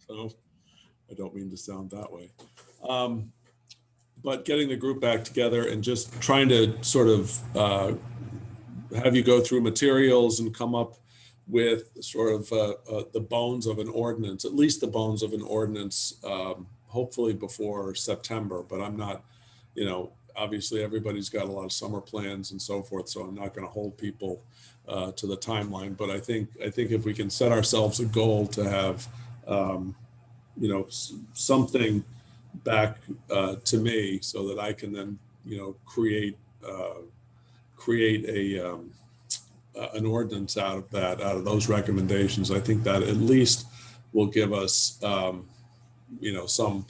So I don't mean to sound that way. But getting the group back together and just trying to sort of have you go through materials and come up with sort of the bones of an ordinance, at least the bones of an ordinance, hopefully before September. But I'm not, you know, obviously everybody's got a lot of summer plans and so forth, so I'm not going to hold people to the timeline. But I think if we can set ourselves a goal to have, you know, something back to me so that I can then, you know, create a an ordinance out of that, out of those recommendations. I think that at least will give us, you know, some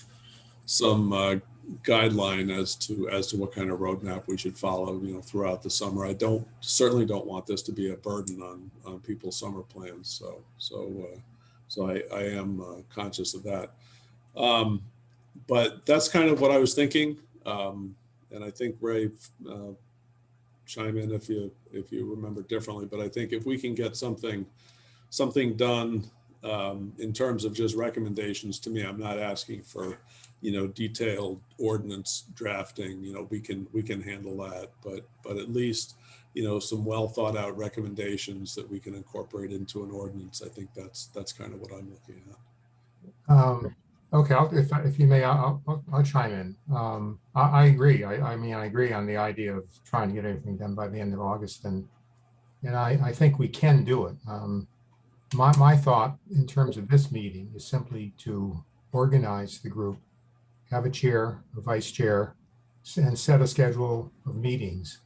guideline as to what kind of roadmap we should follow, you know, throughout the summer. I certainly don't want this to be a burden on people's summer plans. So I am conscious of that. But that's kind of what I was thinking. And I think Ray, chime in if you remember differently. But I think if we can get something done in terms of just recommendations, to me, I'm not asking for, you know, detailed ordinance drafting. You know, we can handle that, but at least, you know, some well thought out recommendations that we can incorporate into an ordinance. I think that's kind of what I'm looking at. Okay, if you may, I'll chime in. I agree. I mean, I agree on the idea of trying to get everything done by the end of August, and I think we can do it. My thought in terms of this meeting is simply to organize the group, have a chair, a vice chair, and set a schedule of meetings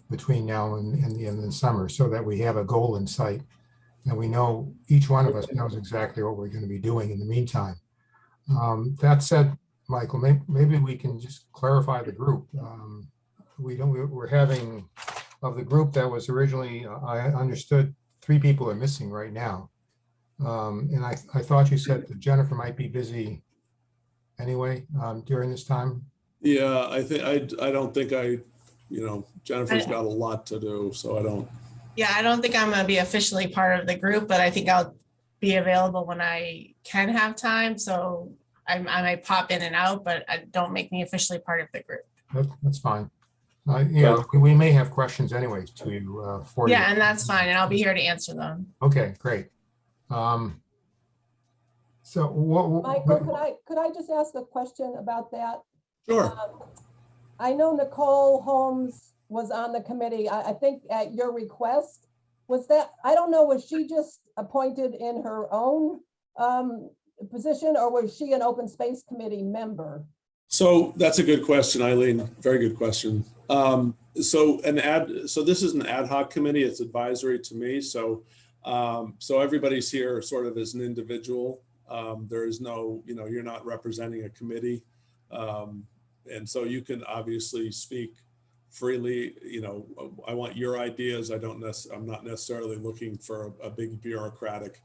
between now and the end of the summer, so that we have a goal in sight, and we know, each one of us knows exactly what we're going to be doing in the meantime. That said, Michael, maybe we can just clarify the group. We're having, of the group that was originally, I understood 3 people are missing right now. And I thought you said that Jennifer might be busy anyway during this time. Yeah, I don't think you know, Jennifer's got a lot to do, so I don't. Yeah, I don't think I'm going to be officially part of the group, but I think I'll be available when I can have time. So I might pop in and out, but don't make me officially part of the group. That's fine. Yeah, we may have questions anyways to you for you. Yeah, and that's fine, and I'll be here to answer them. Okay, great. So Michael, could I just ask a question about that? Sure. I know Nicole Holmes was on the committee. I think at your request. Was that, I don't know, was she just appointed in her own position, or was she an open space committee member? So that's a good question, Eileen. Very good question. So this is an ad hoc committee. It's advisory to me. So everybody's here sort of as an individual. There is no, you know, you're not representing a committee. And so you can obviously speak freely. You know, I want your ideas. I'm not necessarily looking for a big bureaucratic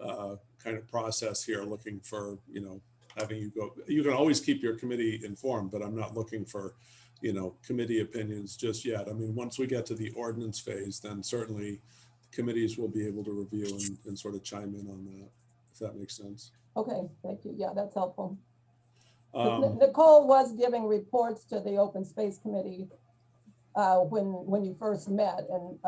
kind of process here, looking for, you know, having you go. You can always keep your committee informed, but I'm not looking for, you know, committee opinions just yet. I mean, once we get to the ordinance phase, then certainly committees will be able to review and sort of chime in on that, if that makes sense. Okay, thank you. Yeah, that's helpful. Nicole was giving reports to the open space committee when you first met, and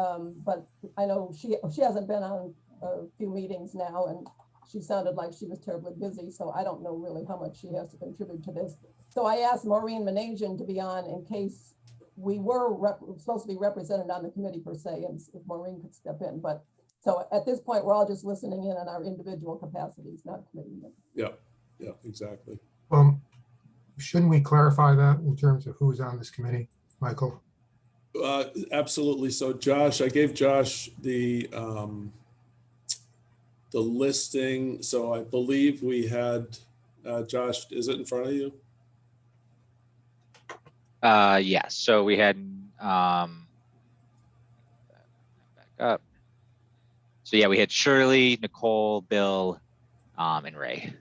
but I know she hasn't been on a few meetings now, and she sounded like she was terribly busy, so I don't know really how much she has to contribute to this. So I asked Maureen Managian to be on in case we were supposed to be represented on the committee per se, and if Maureen could step in. But so at this point, we're all just listening in on our individual capacities, not committee members. Yeah, exactly. Shouldn't we clarify that in terms of who's on this committee, Michael? Absolutely. So Josh, I gave Josh the listing. So I believe we had, Josh, is it in front of you? Yes. So we had, back up. So yeah, we had Shirley, Nicole, Bill, and Ray.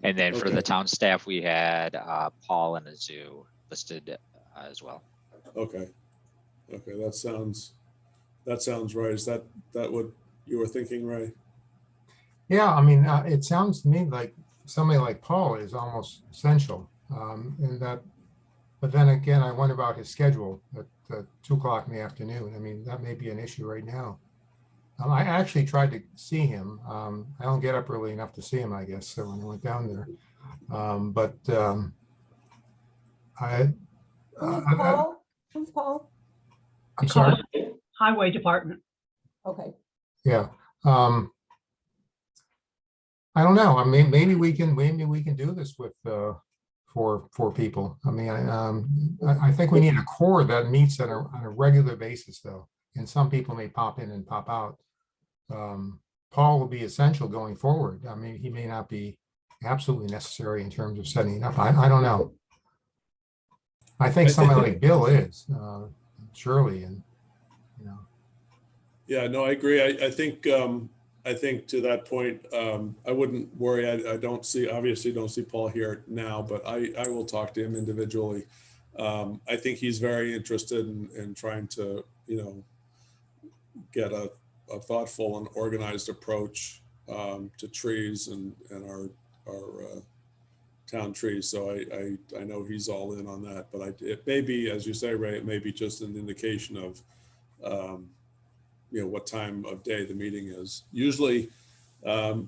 And then for the town staff, we had Paul and Azu listed as well. Okay. That sounds right. Is that what you were thinking, Ray? Yeah, I mean, it sounds to me like somebody like Paul is almost essential in that. But then again, I wonder about his schedule at 2 o'clock in the afternoon. I mean, that may be an issue right now. I actually tried to see him. I don't get up early enough to see him, I guess. So when I went down there, I, Who's I, Paul? Who's Paul? I'm sorry. Highway Department. Okay. Yeah. I don't know. I mean, maybe we can do this with four people. I mean, I think we need a core that meets on a regular basis, though. And some people may pop in and pop out. Paul will be essential going forward. I mean, he may not be absolutely necessary in terms of setting it up. I don't know. I think somebody like Bill is, Shirley, and you know. Yeah, no, I agree. I think to that point, I wouldn't worry. I obviously don't see Paul here now, but I will talk to him individually. I think he's very interested in trying to, get a thoughtful and organized approach to trees and our town trees. So I know he's all in on that, but it may be, as you say, Ray, it may be just an indication of, what time of day the meeting is. Usually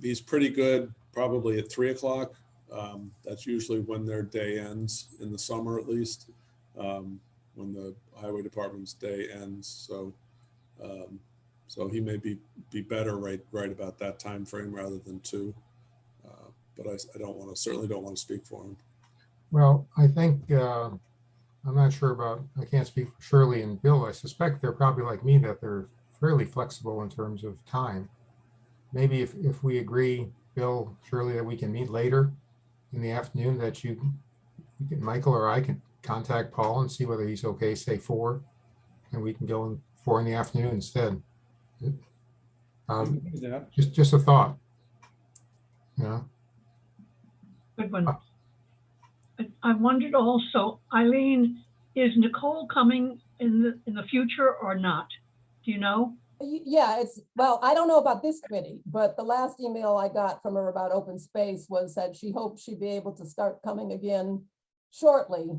he's pretty good, probably at 3 o'clock. That's usually when their day ends, in the summer at least, when the highway department's day ends. So he may be better right about that time frame rather than 2. But I certainly don't want to speak for him. Well, I think I'm not sure about. I can't speak for Shirley and Bill. I suspect they're probably like me, that they're fairly flexible in terms of time. Maybe if we agree, Bill, Shirley, that we can meet later in the afternoon, that Michael or I can contact Paul and see whether he's okay, say 4, and we can go in 4 in the afternoon instead. Just a thought. Good one. I wondered also, Eileen, is Nicole coming in the future or not? Do you know? Yeah, well, I don't know about this committee, but the last email I got from her about open space was that she hoped she'd be able to start coming again shortly,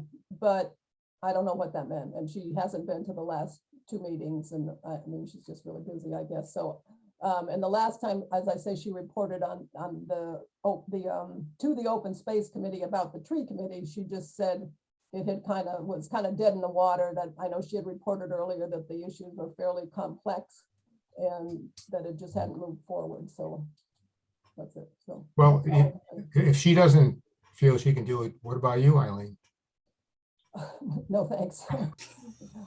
but I don't know what that meant. And she hasn't been to the last 2 meetings, and I mean, she's just really busy, I guess. So, and the last time, as I say, she reported on to the open space committee about the tree committee, she just said it had was kind of dead in the water. That I know she had reported earlier that the issues were fairly complex and that it just hadn't moved forward. So that's it. So, well, if she doesn't feel she can do it, what about you, Eileen? no, thanks.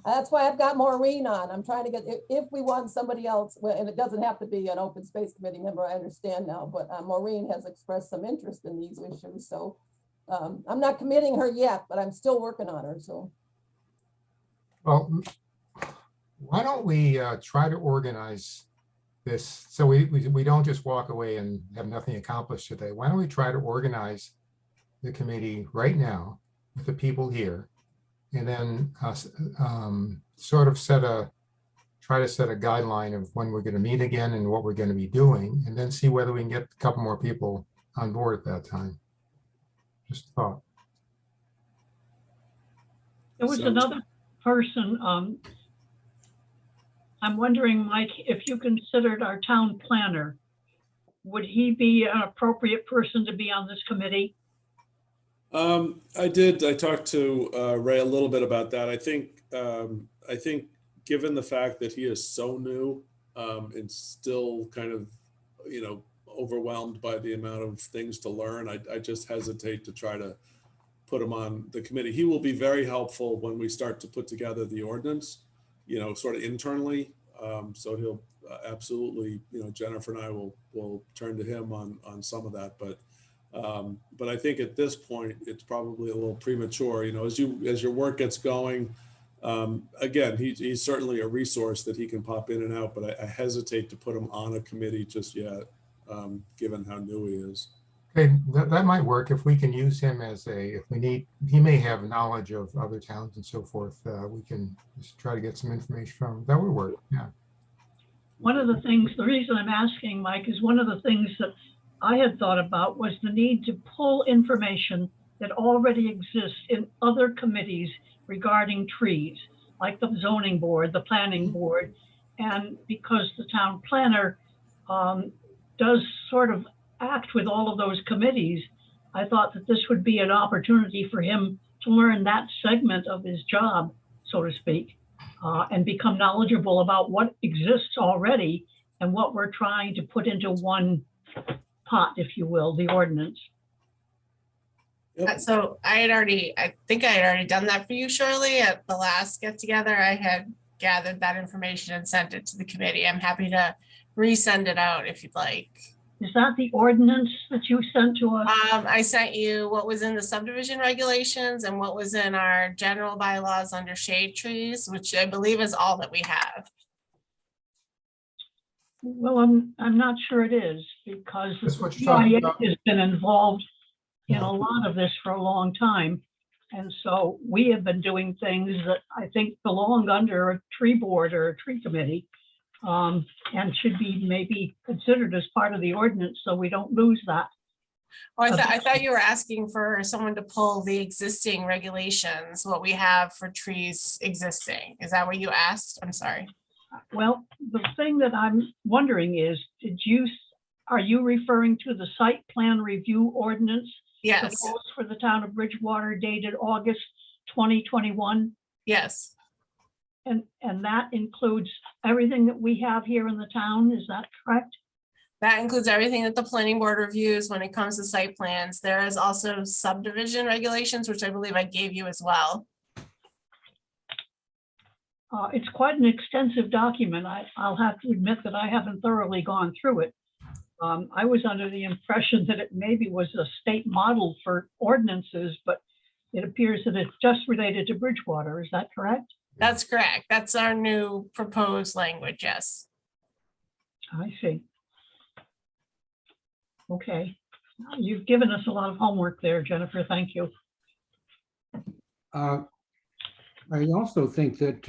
That's why I've got Maureen on. I'm trying to get, if we want somebody else, and it doesn't have to be an open space committee member, I understand now, but Maureen has expressed some interest in these issues. So I'm not committing her yet, but I'm still working on her. So, well, why don't we try to organize this so we don't just walk away and have nothing accomplished today? Why don't we try to organize the committee right now with the people here, and then sort of try to set a guideline of when we're going to meet again and what we're going to be doing, and then see whether we can get a couple more people on board at that time. Just a thought. There was another person. I'm wondering, Mike, if you considered our town planner, would he be an appropriate person to be on this committee? I did. I talked to Ray a little bit about that. I think given the fact that he is so new and still kind of, overwhelmed by the amount of things to learn, I just hesitate to try to put him on the committee. He will be very helpful when we start to put together the ordinance, sort of internally. So he'll absolutely, Jennifer and I will turn to him on some of that, but I think at this point it's probably a little premature. As your work gets going, again, he's certainly a resource that he can pop in and out, but I hesitate to put him on a committee just yet, given how new he is. Okay, that might work if we can use him as if we need. He may have knowledge of other towns and so forth. We can just try to get some information from him. That would work. Yeah. One of the things, the reason I'm asking, Mike, is one of the things that I had thought about was the need to pull information that already exists in other committees regarding trees, like the zoning board, the planning board. And because the town planner does sort of act with all of those committees, I thought that this would be an opportunity for him to learn that segment of his job, so to speak, and become knowledgeable about what exists already and what we're trying to put into one pot, if you will, the ordinance. Yep. So I think I had already done that for you, Shirley, at the last get together. I had gathered that information and sent it to the committee. I'm happy to resend it out if you'd like. Is that the ordinance that you sent to us? I sent you what was in the subdivision regulations and what was in our general bylaws under shade trees, which I believe is all that we have. Well, I'm not sure it is, because the That's what you're talking CIA about. has been involved in Yeah. a lot of this for a long time. And so we have been doing things that I think belong under a tree board or a tree committee, and should be maybe considered as part of the ordinance, so we don't lose that. Oh, I thought you were asking for someone to pull the existing regulations, what we have for trees existing. Is that what you asked? I'm sorry. Well, the thing that I'm wondering is, are you referring to the site plan review ordinance? Yes, Proposed for the town of Bridgewater dated August 2021? yes, And that includes everything that we have here in the town, is that correct? that includes everything that the planning board reviews when it comes to site plans. There is also subdivision regulations, which I believe I gave you as well. It's quite an extensive document. I'll have to admit that I haven't thoroughly gone through it. I was under the impression that it maybe was a state model for ordinances, but it appears that it's just related to Bridgewater. Is that correct? That's correct. That's our new proposed language, yes. I see. Okay. You've given us a lot of homework there, Jennifer. Thank you. I also think that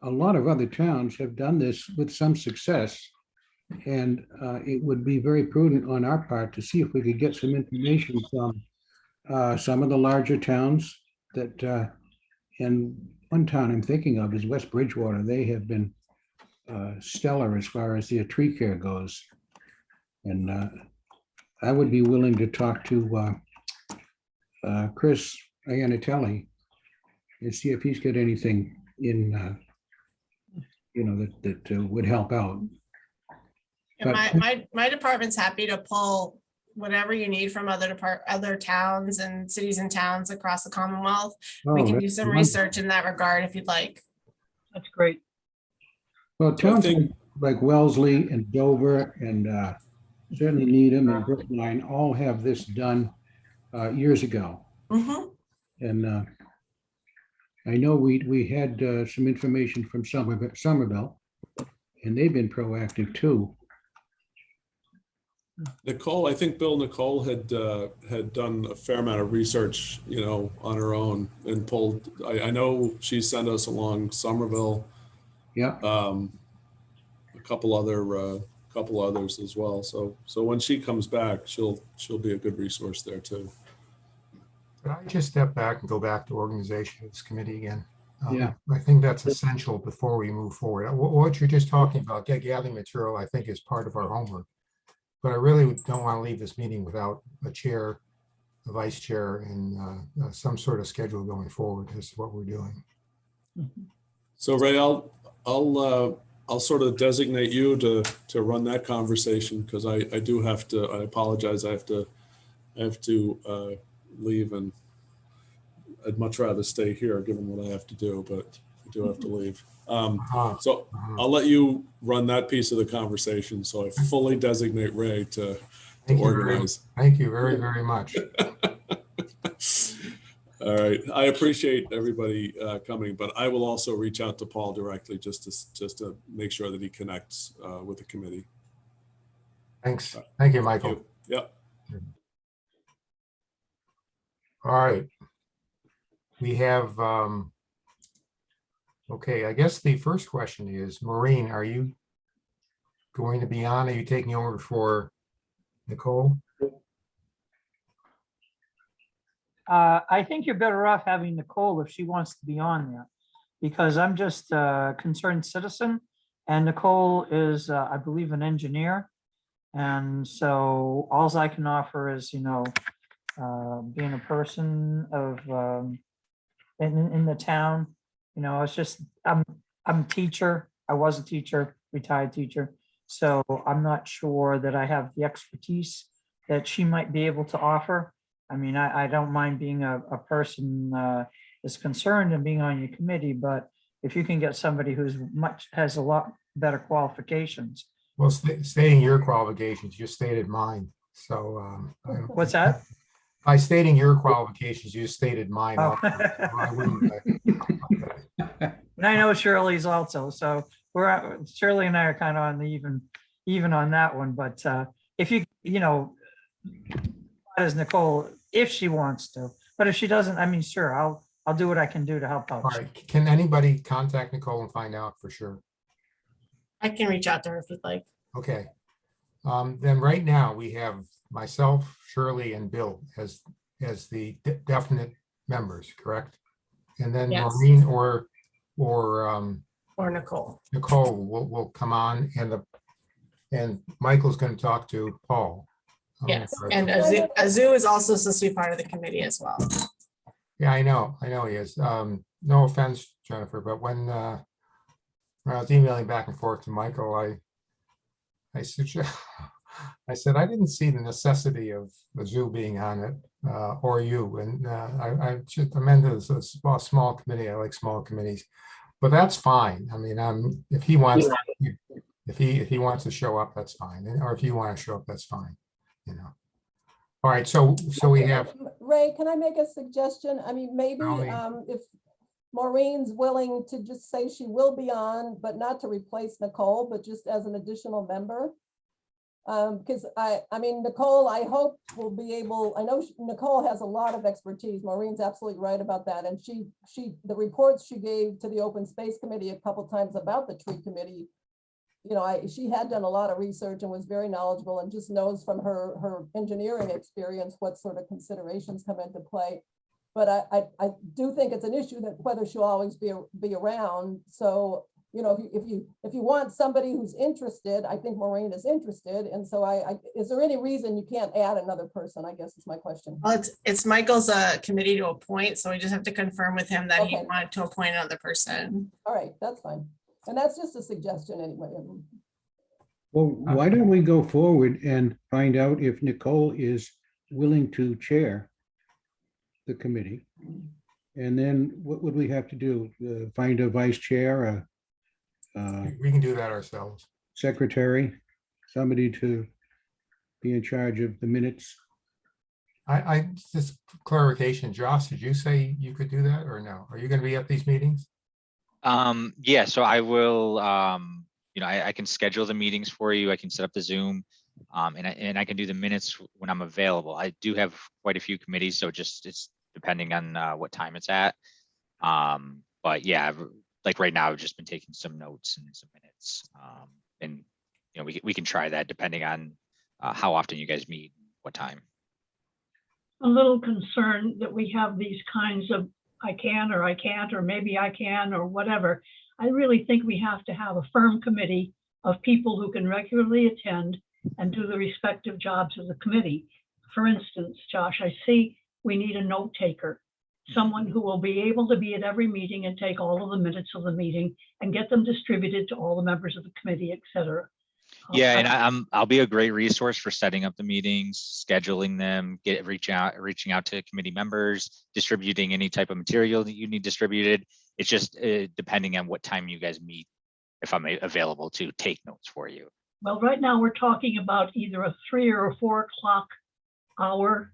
a lot of other towns have done this with some success. And it would be very prudent on our part to see if we could get some information from some of the larger towns that, and one town I'm thinking of is West Bridgewater. They have been stellar as far as their tree care goes. And I would be willing to talk to Chris Iannatelli and see if he's got anything in, that would help out. And my department's happy to pull whatever you need from other towns and cities and towns across the Commonwealth. We can do some research in that regard if you'd like. That's great. Well, towns like Wellesley and Dover and certainly Needham and Brookline all have this done years ago. Mhm. And I know we had some information from Somerville, and they've been proactive too. Nicole, I think Nicole had done a fair amount of research, on her own and pulled, I know she sent us along Somerville, Yeah. a couple others as well. So when she comes back, she'll be a good resource there too. Could I just step back and go back to organization of this committee again? Yeah. I think that's essential before we move forward. What you're just talking about, gathering material, I think is part of our homework. But I really don't want to leave this meeting without a chair, a vice chair, and some sort of schedule going forward as to what we're doing. So Ray, I'll sort of designate you to run that conversation, because I do have to. I apologize. I have to leave, and I'd much rather stay here given what I have to do, but I do have to leave. So I'll let you run that piece of the conversation. So I fully designate Ray to organize. Thank you very, very much. All right. I appreciate everybody coming, but I will also reach out to Paul directly just to make sure that he connects with the committee. Thanks. Thank you, Michael. Yep. All right. We have, okay, I guess the first question is, Maureen, are you going to be on? Are you taking over for Nicole? I think you're better off having Nicole if she wants to be on there, because I'm just a concerned citizen, and Nicole is, I believe, an engineer. And so alls I can offer is, being a person of, in the town, it's just, I'm a teacher. I was a teacher, retired teacher. So I'm not sure that I have the expertise that she might be able to offer. I mean, I don't mind being a person that's concerned and being on your committee, but if you can get somebody has a lot better qualifications. Well, stating your qualifications, you stated mine. So What's that? by stating your qualifications, you stated mine. Oh. Also. I wouldn't, And I know Shirley's also, so Shirley and I are kind of on the even on that one, but if as Nicole, if she wants to, but if she doesn't, I mean, sure, I'll do what I can do to help out. all right. Can anybody contact Nicole and find out for sure? I can reach out to her if you'd like. Okay. Then right now we have myself, Shirley, and Bill as the definite members, correct? And then Yes. Maureen or Nicole. Nicole will come on, and Michael's going to talk to Paul. Yes, and Azu is also supposed to be part of the committee as well. Yeah, I know he is. No offense, Jennifer, but when I was emailing back and forth to Michael, I said I didn't see the necessity of Azu being on it or you, and I just amended as a small committee. I like small committees, but that's fine. I mean, if he wants to show up, that's fine, or if you want to show up, that's fine. All right, so we have. Ray, can I make a suggestion? I mean, maybe Golly. if Maureen's willing to just say she will be on, but not to replace Nicole, but just as an additional member. Because I mean, Nicole, I hope will be able, I know Nicole has a lot of expertise. Maureen's absolutely right about that. And the reports she gave to the Open Space Committee a couple times about the tree committee, she had done a lot of research and was very knowledgeable and just knows from her engineering experience what sort of considerations come into play. But I do think it's an issue that whether she'll always be around. So, if you want somebody who's interested, I think Maureen is interested. And so is there any reason you can't add another person? I guess is my question. Well, it's Michael's committee to appoint, so we just have to confirm with him that he wanted to appoint another person. All right, that's fine. And that's just a suggestion anyway. Well, why don't we go forward and find out if Nicole is willing to chair the committee? And then what would we have to do? Find a vice chair, We can do that ourselves. secretary, somebody to be in charge of the minutes? I just clarification, Josh, did you say you could do that or no? Are you going to be at these meetings? Yeah, so I will, I can schedule the meetings for you. I can set up the Zoom, and I can do the minutes when I'm available. I do have quite a few committees, so it's depending on what time it's at. But yeah, like right now, I've just been taking some notes and some minutes, and we can try that depending on how often you guys meet, what time. A little concerned that we have these kinds of I can or I can't, or maybe I can, or whatever. I really think we have to have a firm committee of people who can regularly attend and do the respective jobs of the committee. For instance, Josh, I see we need a note taker, someone who will be able to be at every meeting and take all of the minutes of the meeting and get them distributed to all the members of the committee, et cetera. Yeah, and I'll be a great resource for setting up the meetings, scheduling them, reaching out to committee members, distributing any type of material that you need distributed. It's just depending on what time you guys meet, if I'm available to take notes for you. Well, right now we're talking about either a 3 or a 4 o'clock hour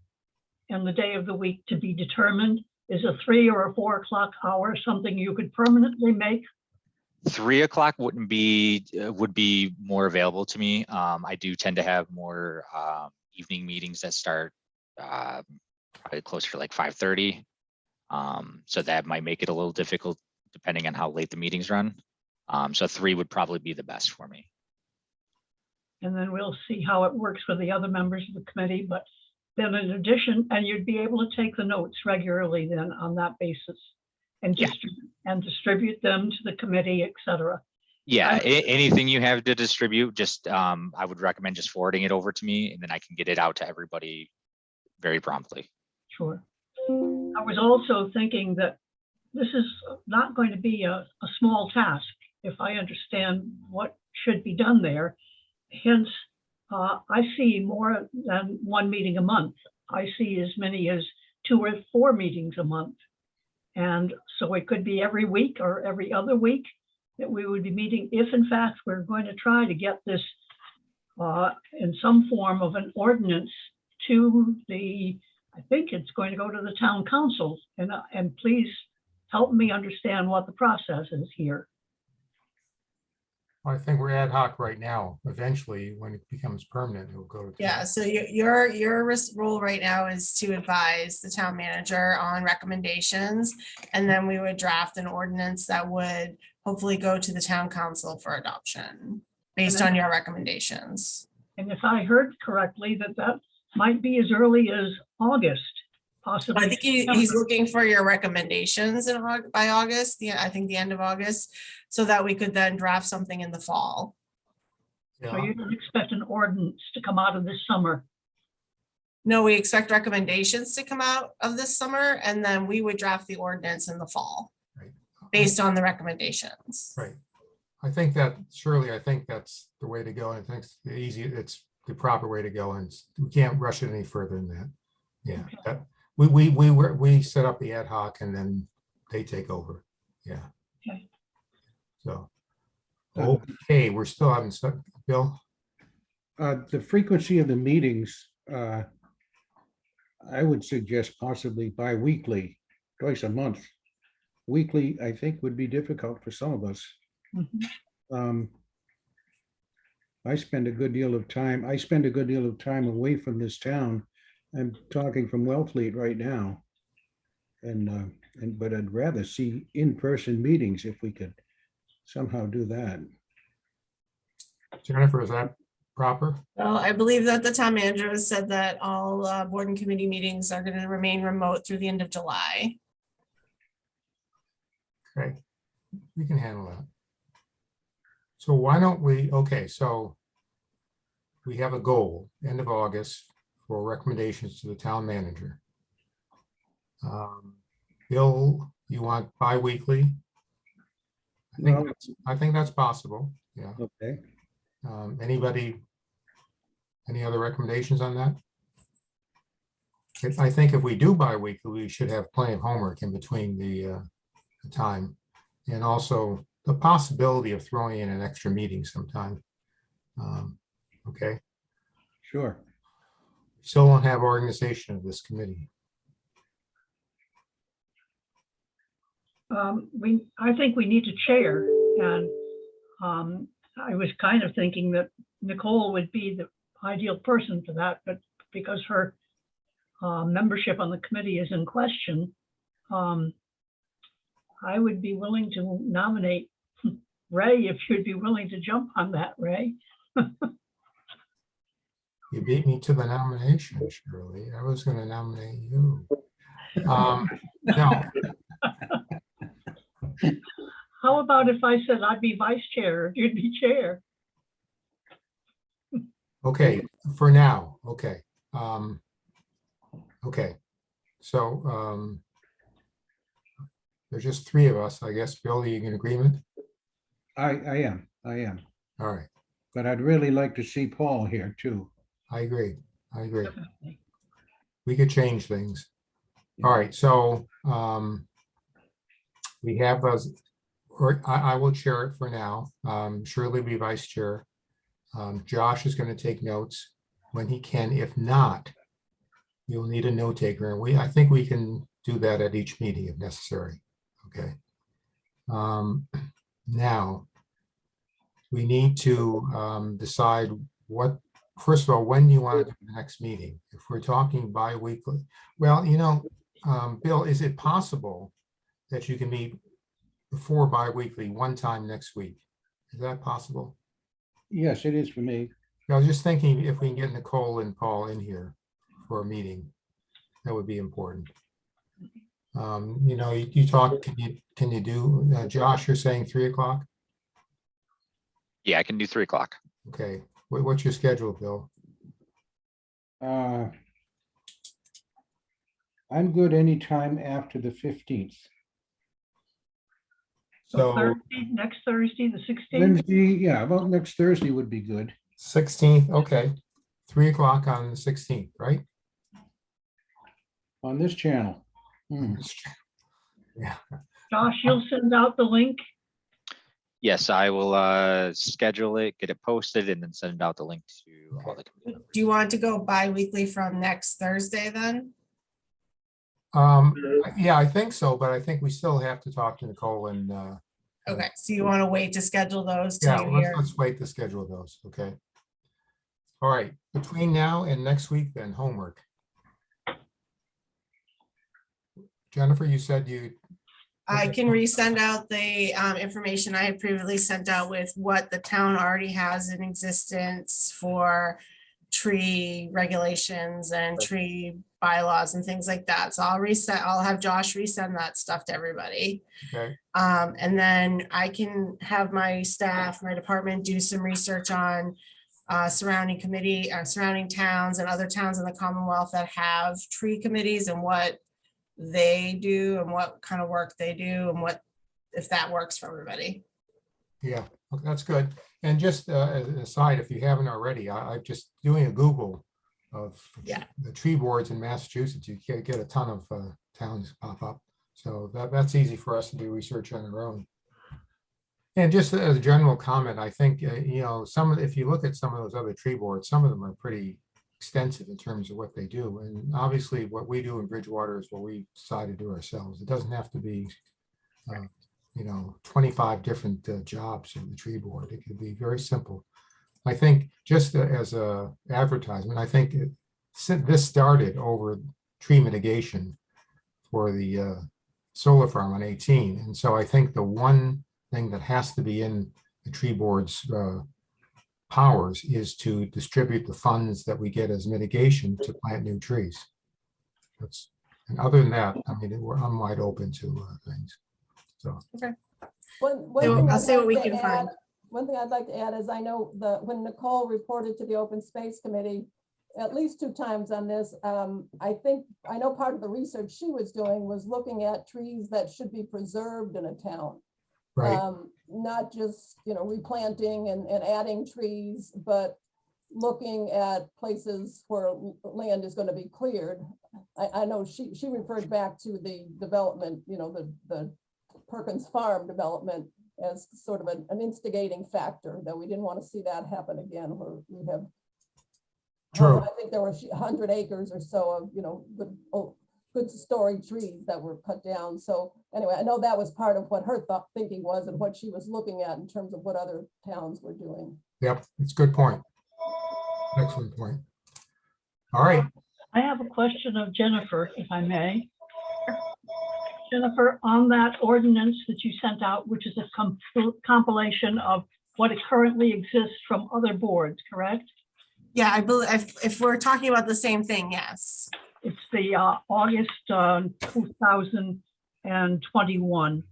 in the day of the week to be determined. Is a 3 or a 4 o'clock hour something you could permanently make? 3 o'clock would be more available to me. I do tend to have more evening meetings that start probably closer to like 5:30. So that might make it a little difficult depending on how late the meetings run. So 3 would probably be the best for me. And then we'll see how it works with the other members of the committee. But then in addition, and you'd be able to take the notes regularly then on that basis and Yeah. distribute them to the committee, et cetera. Yeah, anything you have to distribute, just I would recommend just forwarding it over to me, and then I can get it out to everybody very promptly. Sure. I was also thinking that this is not going to be a small task, if I understand what should be done there. Hence, I see more than one meeting a month. I see as many as 2 or 4 meetings a month. And so it could be every week or every other week that we would be meeting, if in fact we're going to try to get this in some form of an ordinance to the, I think it's going to go to the town council. And please help me understand what the process is here. I think we're ad hoc right now. Eventually, when it becomes permanent, it'll go to. Yeah, so your role right now is to advise the town manager on recommendations. And then we would draft an ordinance that would hopefully go to the town council for adoption based on your recommendations. And if I heard correctly, that might be as early as August, possibly. I think he's looking for your recommendations by August, I think the end of August, so that we could then draft something in the fall. So you don't expect an ordinance to come out of this summer? No, we expect recommendations to come out of this summer, and then we would draft the ordinance in the fall Right. based on the recommendations. Right. I think that, Shirley, I think that's the way to go. And I think it's the proper way to go, and we can't rush it any further than that. Yeah. Okay. We set up the ad hoc and then they take over. Yeah. Okay. So, okay, we're still having stuff, Bill? The frequency of the meetings, I would suggest possibly bi-weekly, twice a month. Weekly, I think, would be difficult for some of us. Mhm. I spend a good deal of time away from this town. I'm talking from Wellfleet right now. But I'd rather see in-person meetings if we could somehow do that. Jennifer, is that proper? Well, I believe that the town manager has said that all board and committee meetings are going to remain remote through the end of July. Okay, we can handle that. So why don't we, okay, so we have a goal, end of August, for recommendations to the town manager. Bill, you want bi-weekly? I think that's possible, yeah. Okay. Anybody, any other recommendations on that? I think if we do bi-weekly, we should have plenty of homework in between the time. And also the possibility of throwing in an extra meeting sometime. Okay. Sure. Still don't have organization of this committee. I think we need to chair, and I was kind of thinking that Nicole would be the ideal person for that, but because her membership on the committee is in question, I would be willing to nominate Ray if you'd be willing to jump on that, Ray. You beat me to the nomination, Shirley. I was going to nominate you. No. How about if I said I'd be vice chair, you'd be chair? Okay, for now. Okay. Okay. So there's just 3 of us, I guess. Bill, are you in agreement? I am. All right. But I'd really like to see Paul here too. I agree. We could change things. All right. So we have I will chair it for now. Shirley will be vice chair. Josh is going to take notes when he can. If not, you'll need a note taker, and I think we can do that at each meeting if necessary. Okay. Now we need to decide what. First of all, when you want to do the next meeting? If we're talking bi-weekly, well, Bill, is it possible that you can meet before bi-weekly one time next week? Is that possible? Yes, it is for me. I was just thinking if we can get Nicole and Paul in here for a meeting, that would be important. You know, you talk, can you do, Josh, you're saying 3 o'clock? Yeah, I can do 3 o'clock. Okay, what's your schedule, Bill? I'm good anytime after the 15th. So Thursday, next Thursday, the 16th. Wednesday, yeah, well, next Thursday would be good. 16th, okay. 3 o'clock on the 16th, right? On this channel. Yeah. Josh, you'll send out the link. Yes, I will schedule it, get it posted, and then send out the link to all the committee members. Do you want to go bi-weekly from next Thursday then? Yeah, I think so, but I think we still have to talk to Nicole and, Okay, so you want to wait to schedule those yeah, till you're here? let's wait to schedule those, okay? All right, between now and next week, then homework. Jennifer, you said you, I can resend out the information I had previously sent out with what the town already has in existence for tree regulations and tree bylaws and things like that. So I'll have Josh resend that stuff to everybody. okay, And then I can have my staff, my department do some research on surrounding towns and other towns in the Commonwealth that have tree committees and what they do and what kind of work they do and what, if that works for everybody. yeah, okay, that's good. And just as an aside, if you haven't already, I'm just doing a Google of Yeah. the tree boards in Massachusetts. You get a ton of towns pop up. So that's easy for us to do research on our own. And just as a general comment, I think, you know, if you look at some of those other tree boards, some of them are pretty extensive in terms of what they do. And obviously what we do in Bridgewater is what we decide to do ourselves. It doesn't have to be, you know, 25 different jobs in the tree board. It could be very simple. I think just as a advertisement, I think this started over tree mitigation for the solar farm on 18. And so I think the one thing that has to be in the tree board's powers is to distribute the funds that we get as mitigation to plant new trees. And other than that, I mean, I'm wide open to things. So Okay. One I'll thing see what I'd we like to can find. add- One thing I'd like to add is I know when Nicole reported to the Open Space Committee, at least 2 times on this, I know part of the research she was doing was looking at trees that should be preserved in a town. right, Not just, you know, replanting and adding trees, but looking at places where land is going to be cleared. I know she referred back to the development, you know, the Perkins Farm development as sort of an instigating factor, that we didn't want to see that happen again, where we have. True. I think there were 100 acres or so of, you know, good story trees that were cut down. So anyway, I know that was part of what her thinking was and what she was looking at in terms of what other towns were doing. Yep, it's a good point. Excellent point. All right, I have a question of Jennifer, if I may. Jennifer, on that ordinance that you sent out, which is a compilation of what currently exists from other boards, correct? Yeah, I believe if we're talking about the same thing, yes. It's the August 2021.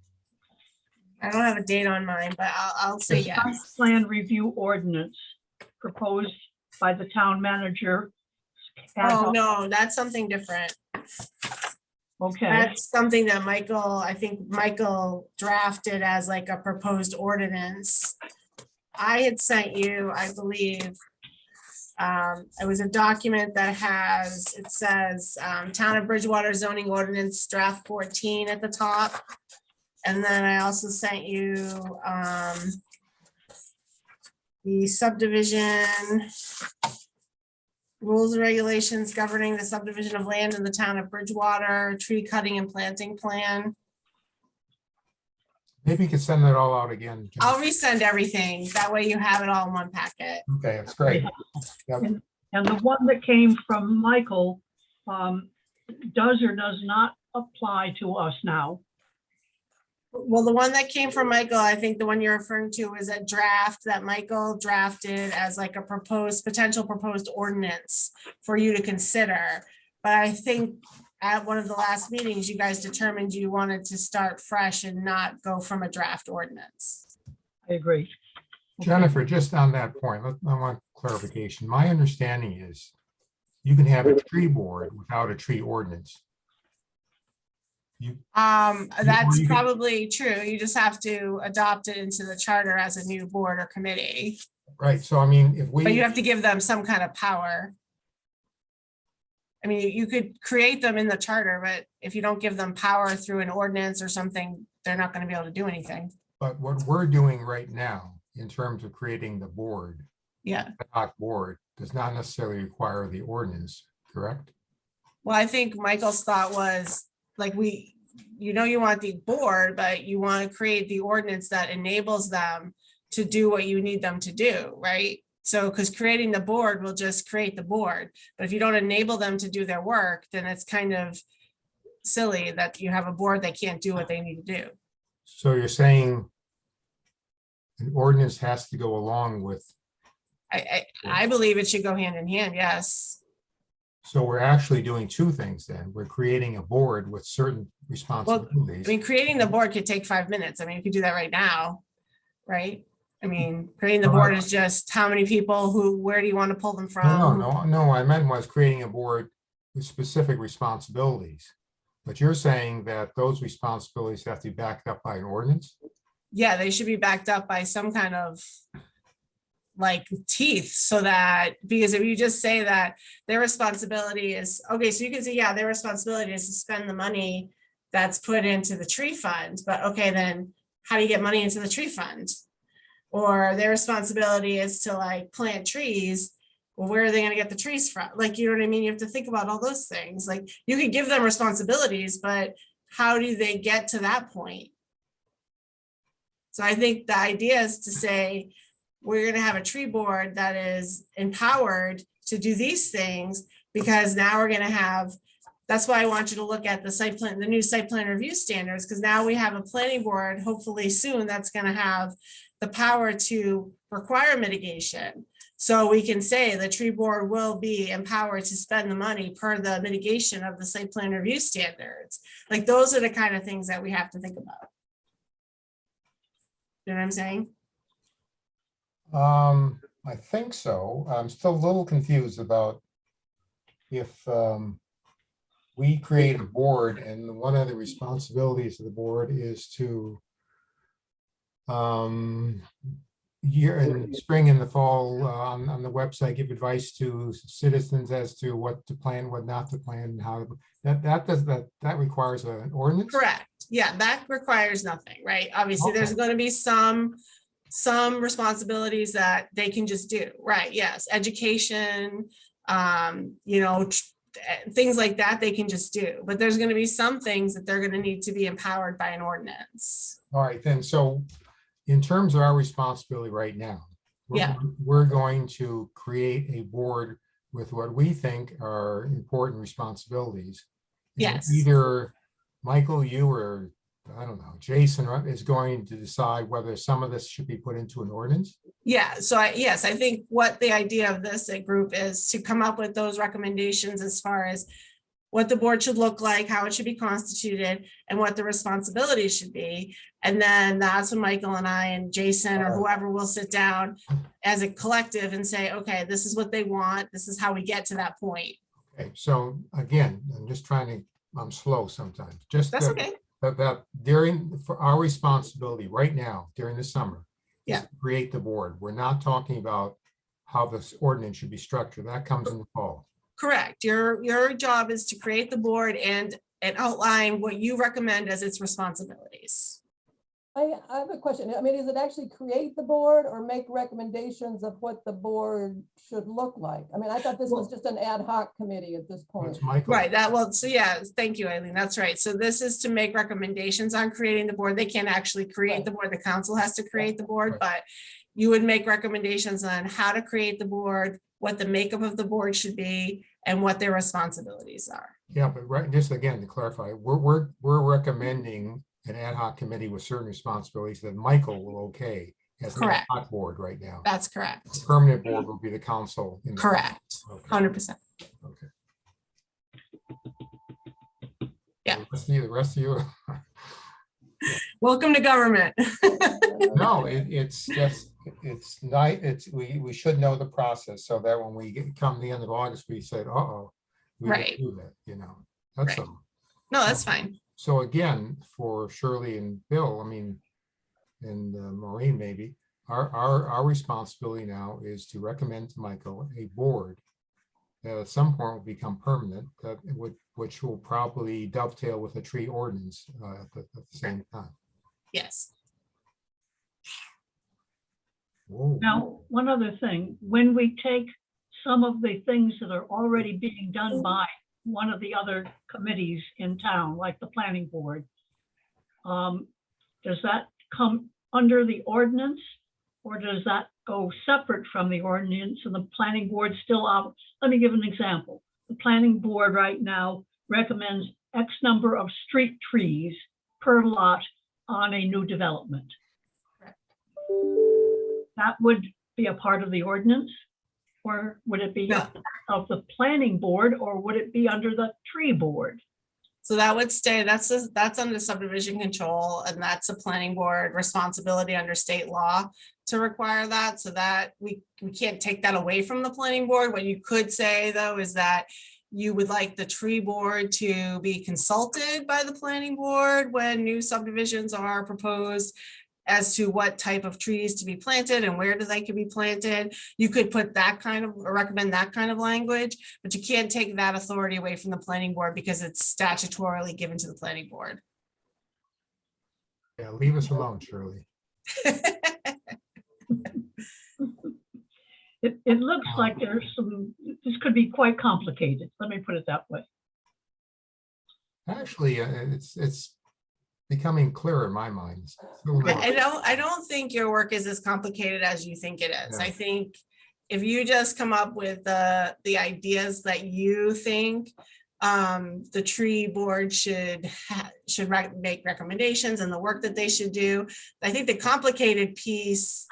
I don't have a date on mine, but I'll say The site yes. plan review ordinance proposed by the town manager. Oh, no, that's something different. Okay, That's something that I think Michael drafted as like a proposed ordinance. I had sent you, I believe, it was a document that it says, Town of Bridgewater zoning ordinance draft 14 at the top. And then I also sent you, the subdivision rules and regulations governing the subdivision of land in the town of Bridgewater, tree cutting and planting plan. maybe you could send that all out again. Jennifer. I'll resend everything. That way you have it all in one packet. Okay, that's great. Yep. and the one that came from Michael does or does not apply to us now. Well, the one that came from Michael, I think the one you're referring to is a draft that Michael drafted as like a potential proposed ordinance for you to consider. But I think at one of the last meetings, you guys determined you wanted to start fresh and not go from a draft ordinance. I agree. Jennifer, just on that point, I want clarification. My understanding is you can have a tree board without a tree ordinance. That's you can- probably true. You just have to adopt it into the charter as a new board or committee, Right, so I mean, if but you we, have to give them some kind of power. I mean, you could create them in the charter, but if you don't give them power through an ordinance or something, they're not going to be able to do anything. but what we're doing right now in terms of creating the board, Yeah. Ad-Hoc board, does not necessarily require the ordinance, correct? Well, I think Michael's thought was like you want the board, but you want to create the ordinance that enables them to do what you need them to do, right? So, because creating the board will just create the board, but if you don't enable them to do their work, then it's kind of silly that you have a board that can't do what they need to do. So you're saying an ordinance has to go along with, I believe it should go hand in hand, yes. so we're actually doing two things then. We're creating a board with certain I responsibilities. mean, creating the board could take 5 minutes. I mean, you could do that right now, right? I mean, creating the board is just how many people, where do you want to pull them from? No, I meant was creating a board with specific responsibilities. But you're saying that those responsibilities have to be backed up by an ordinance? Yeah, they should be backed up by some kind of like teeth, so that, because if you just say that their responsibility is, okay, so you can say, yeah, their responsibility is to spend the money that's put into the tree fund, but okay, then how do you get money into the tree fund? Or their responsibility is to like plant trees. Well, where are they going to get the trees from? Like, you know what I mean? You have to think about all those things. Like, you could give them responsibilities, but how do they get to that point? So I think the idea is to say, we're going to have a tree board that is empowered to do these things, because now we're going to have, that's why I want you to look at the site plan, the new site plan review standards, because now we have a planning board, hopefully soon, that's going to have the power to require mitigation. So we can say the tree board will be empowered to spend the money per the mitigation of the site plan review standards. Like, those are the kind of things that we have to think about. You know what I'm saying? I think so. I'm still a little confused about if we create a board and one of the responsibilities of the board is to year in spring and the fall on the website, give advice to citizens as to what to plan, what not to plan, and how that requires an ordinance. Correct. Yeah, that requires nothing, right? Obviously, there's Okay. going to be some responsibilities that they can just do, right? Yes, education, things like that they can just do. But there's going to be some things that they're going to need to be empowered by an ordinance. All right, then. So in terms of our responsibility right now, Yeah. we're going to create a board with what we think are important responsibilities. And Yes. either Michael, you, or I don't know, Jason is going to decide whether some of this should be put into an ordinance. Yeah, so I think what the idea of this group is to come up with those recommendations as far as what the board should look like, how it should be constituted, and what the responsibilities should be. And then that's when Michael and I and Jason or whoever will sit down as a collective and say, okay, this is what they want. This is how we get to that point. Okay, so again, I'm just trying to, I'm slow sometimes. Just That's okay. that for our responsibility right now during the summer. Yeah. Is to create the board. We're not talking about how this ordinance should be structured. That comes in the fall. Correct. Your job is to create the board and outline what you recommend as its responsibilities. I have a question. I mean, is it actually create the board or make recommendations of what the board should look like? I mean, I thought this was just an ad hoc committee at this point. That's Michael. Right, so yeah, thank you, Eileen. That's right. So this is to make recommendations on creating the board. They can't actually create the board. The council has to create the board, Right. but you would make recommendations on how to create the board, what the makeup of the board should be, and what their responsibilities are. Yeah, but just again, to clarify, we're recommending an ad hoc committee with certain responsibilities that Michael will okay as an ad Correct. hoc board right now. That's correct. The permanent board will be the council. in the- Correct. Okay, 100%. okay. Yeah. The rest of you. Welcome to government. No, it's just, it's night, we should know the process so that when we come the end of August, we said, uh-oh. We didn't Right. do that, you know, that's Right. all. No, that's fine. So again, for Shirley and Bill, I mean, and Maureen maybe, our responsibility now is to recommend to Michael a board that at some point will become permanent, that which will probably dovetail with the tree ordinance at the same time. Yes. Whoa. Now, one other thing, when we take some of the things that are already being done by one of the other committees in town, like the planning board, does that come under the ordinance? Or does that go separate from the ordinance and the planning board still out? Let me give an example. The planning board right now recommends X number of street trees per lot on a new development. Correct. That would be a part of the ordinance? Or would it be No. of the planning board, or would it be under the tree board? So that would stay, that's under subdivision control, and that's a planning board responsibility under state law to require that, so that we can't take that away from the planning board. What you could say though is that you would like the tree board to be consulted by the planning board when new subdivisions are proposed as to what type of trees to be planted and where they could be planted. You could put that kind of, or recommend that kind of language, but you can't take that authority away from the planning board because it's statutorily given to the planning board. Yeah, leave us alone, Shirley. It looks like there's some, this could be quite complicated. Let me put it that way. Actually, it's becoming clearer in my mind. Still not. I don't think your work is as complicated as you think it is. Yeah. I think if you just come up with the ideas that you think the tree board should make recommendations and the work that they should do. I think the complicated piece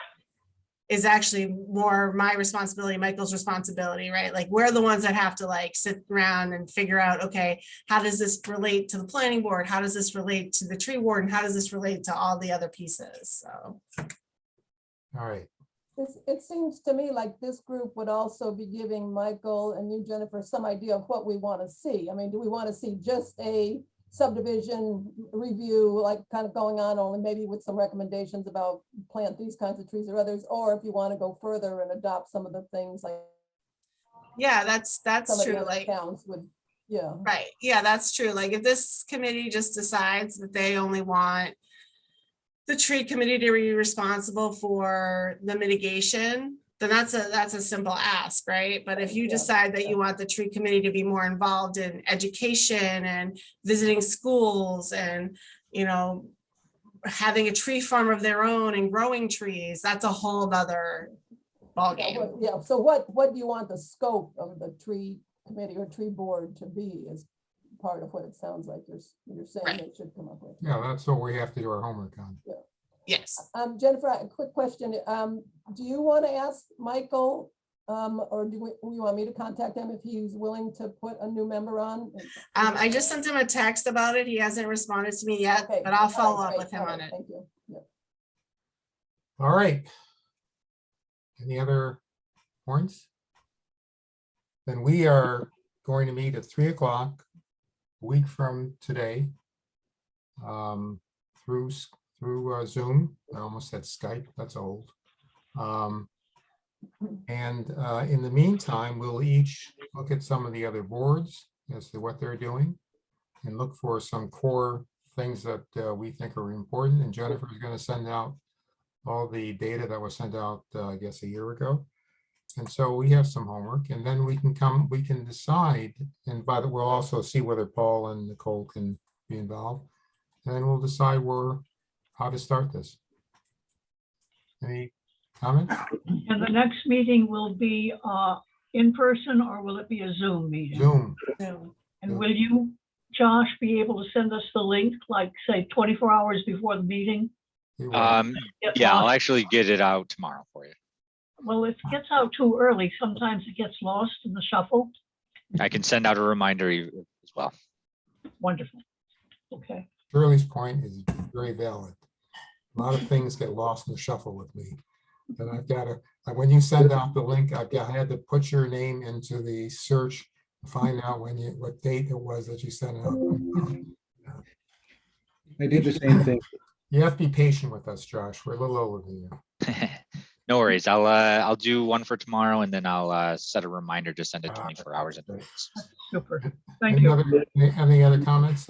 is actually more my responsibility, Michael's responsibility, right? Like we're the ones that have to like sit around and figure out, okay, how does this relate to the planning board? How does this relate to the tree warden? How does this relate to all the other pieces? So. All right. It seems to me like this group would also be giving Michael and you, Jennifer, some idea of what we want to see. I mean, do we want to see just a subdivision review, like kind of going on only maybe with some recommendations about plant these kinds of trees or others, or if you want to go further and adopt some of the things like. Yeah, that's some of the true. other Like, towns would, yeah. right. Yeah, that's true. Like if this committee just decides that they only want the tree committee to be responsible for the mitigation, then that's a simple ask, right? But if you Yeah, decide that yeah. you want the tree committee to be more involved in education and visiting schools and, you know, having a tree farm of their own and growing trees, that's a whole other ballgame. Yeah, so what do you want the scope of the tree committee or tree board to be is part of what it sounds like you're saying Right. they should come up with. Yeah, that's what we have to do our homework on. Yes. Jennifer, a quick question. Do you want to ask Michael, or do you want me to contact him if he's willing to put a new member on? I just sent him a text about it. He hasn't responded to me yet, Okay, but I'll all follow right, up great, with him all on right, it. Thank you. Yeah. All right. Any other points? Then we are going to meet at 3 o'clock a week from today. Through Zoom. I almost said Skype, that's old. And in the meantime, we'll each look at some of the other boards as to what they're doing and look for some core things that we think are important. And Jennifer is going to send out all the data that was sent out, I guess, a year ago. And so we have some homework, and then we can decide, and by the way, we'll also see whether Paul and Nicole can be involved. And then we'll decide how to start this. Any comments? And the next meeting will be in person, or will it be a Zoom meeting? Zoom. So, And will you Josh be able to send us the link, like say 24 hours before the meeting? You will. Get Yeah, I'll lost. actually get it out tomorrow for you. Well, if it gets out too early, sometimes it gets lost in the shuffle. I can send out a reminder as well. Wonderful. Okay. Shirley's point is very valid. A lot of things get lost in the shuffle with me. And I've got to, when you send out the link, I had to put your name into the search, find out what date it was that you sent it out. I did the same thing. You have to be patient with us, Josh. We're a little older than you. No worries. I'll do one for tomorrow, and then I'll set a reminder to send it 24 hours in Great. advance. Super. Thank you. Any other comments?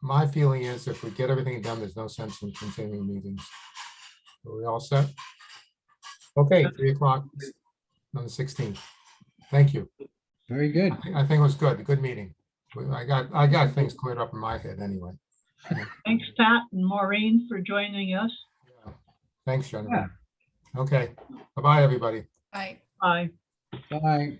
My feeling is if we get everything done, there's no sense in continuing meetings. Are we all set? Okay, 3 o'clock on the 16th. Thank you. Very good. I think it was good, a good meeting. I got things cleared up in my head anyway. Thanks, Pat and Maureen, for joining us. Thanks, Jennifer. Okay, bye-bye, everybody. Bye. Bye. Bye.